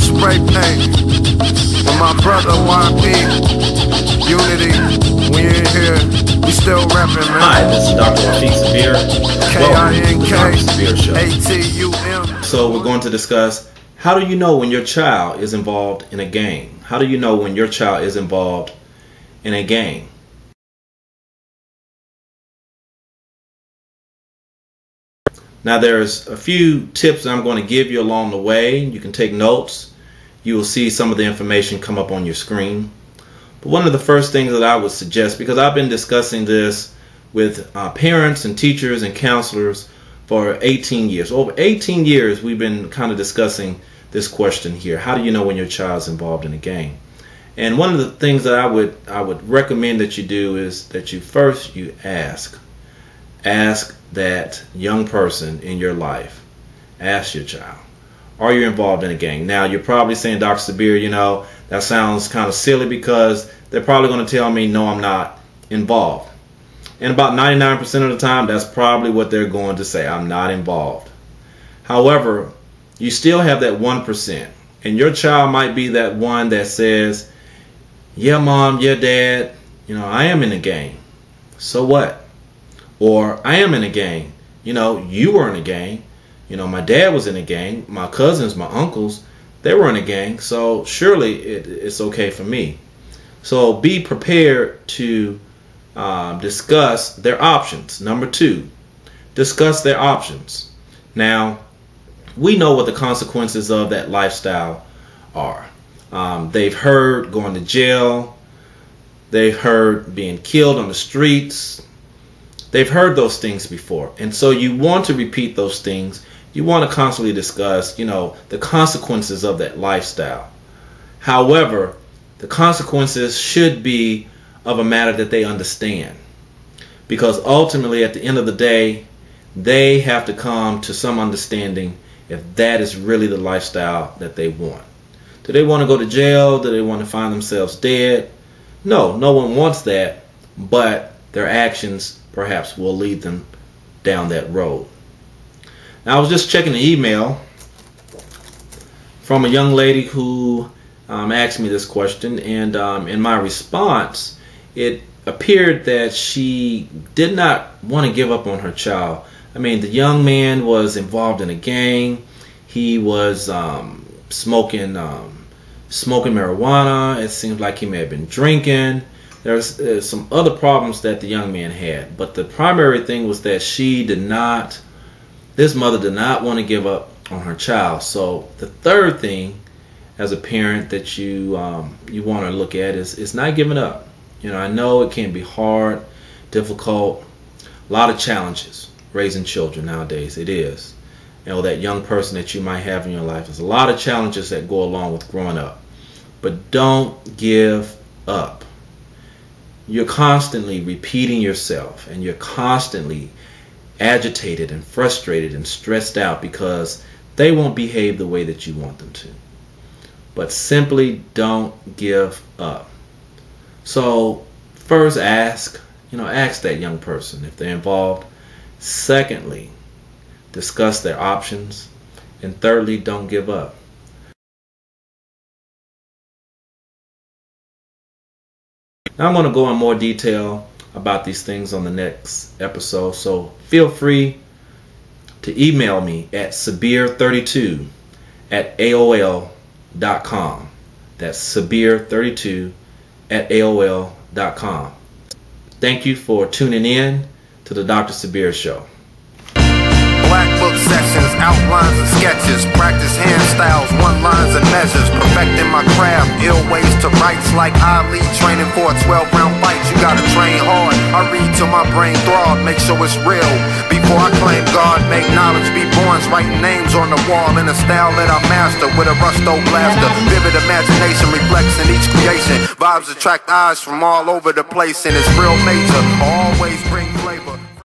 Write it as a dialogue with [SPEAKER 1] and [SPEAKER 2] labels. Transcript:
[SPEAKER 1] Spray paint with my brother Wafeeq. Unity, we in here, we still rapping, man.
[SPEAKER 2] Hi, this is Dr. Wafeeq Sabir.
[SPEAKER 1] K-I-N-K-A-T-U-M.
[SPEAKER 2] So we're going to discuss, how do you know when your child is involved in a gang? How do you know when your child is involved in a gang? Now there's a few tips that I'm going to give you along the way. You can take notes. You will see some of the information come up on your screen. But one of the first things that I would suggest, because I've been discussing this with parents and teachers and counselors for 18 years. Over 18 years we've been kind of discussing this question here. How do you know when your child's involved in a gang? And one of the things that I would recommend that you do is that you first ask that young person in your life, ask your child, are you involved in a gang? Now you're probably saying, Dr. Sabir, you know, that sounds kind of silly, because they're probably going to tell me, no, I'm not involved. And about 99% of the time, that's probably what they're going to say, I'm not involved. However, you still have that 1%, and your child might be that one that says, yeah, mom, yeah, dad, you know, I am in a gang. So what? Or I am in a gang. You know, you were in a gang. You know, my dad was in a gang. My cousins, my uncles, they were in a gang. So surely it's okay for me. So be prepared to discuss their options. Number 2, discuss their options. Now, we know what the consequences of that lifestyle are. They've heard going to jail. They've heard being killed on the streets. They've heard those things before, and so you want to repeat those things. You want to constantly discuss, you know, the consequences of that lifestyle. However, the consequences should be of a matter that they understand, because ultimately at the end of the day, they have to come to some understanding if that is really the lifestyle that they want. Do they want to go to jail? Do they want to find themselves dead? No, no one wants that, but their actions perhaps will lead them down that road. Now, I was just checking the email from a young lady who asked me this question, and in my response, it appeared that she did not want to give up on her child. I mean, the young man was involved in a gang. He was smoking marijuana. It seems like he may have been drinking. There's some other problems that the young man had, but the primary thing was that this mother did not want to give up on her child. So the third thing as a parent that you want to look at is not giving up. You know, I know it can be hard, difficult, a lot of challenges raising children nowadays. It is. You know, that young person that you might have in your life, there's a lot of challenges that go along with growing up. But don't give up. You're constantly repeating yourself, and you're constantly agitated and frustrated and stressed out because they won't behave the way that you want them to. But simply don't give up. So first ask that young person if they're involved. Secondly, discuss their options. And thirdly, don't give up. Now I'm going to go in more detail about these things on the next episode, so feel free to email me at sabir32@aol.com. That's sabir32@aol.com. Thank you for tuning in to the Dr. Sabir Show.
[SPEAKER 1] Black book sessions, outlines and sketches, practice hand styles, one lines and measures, perfecting my craft, ill ways to rights like Ali, training for a 12-round fight. You gotta train hard. I read till my brain throb, make sure it's real. Before I claim God, make knowledge be born, writing names on the wall in a style that I master with a rusto blaster. Vivid imagination reflects in each creation. Vibes attract eyes from all over the place, and it's real major. Always bring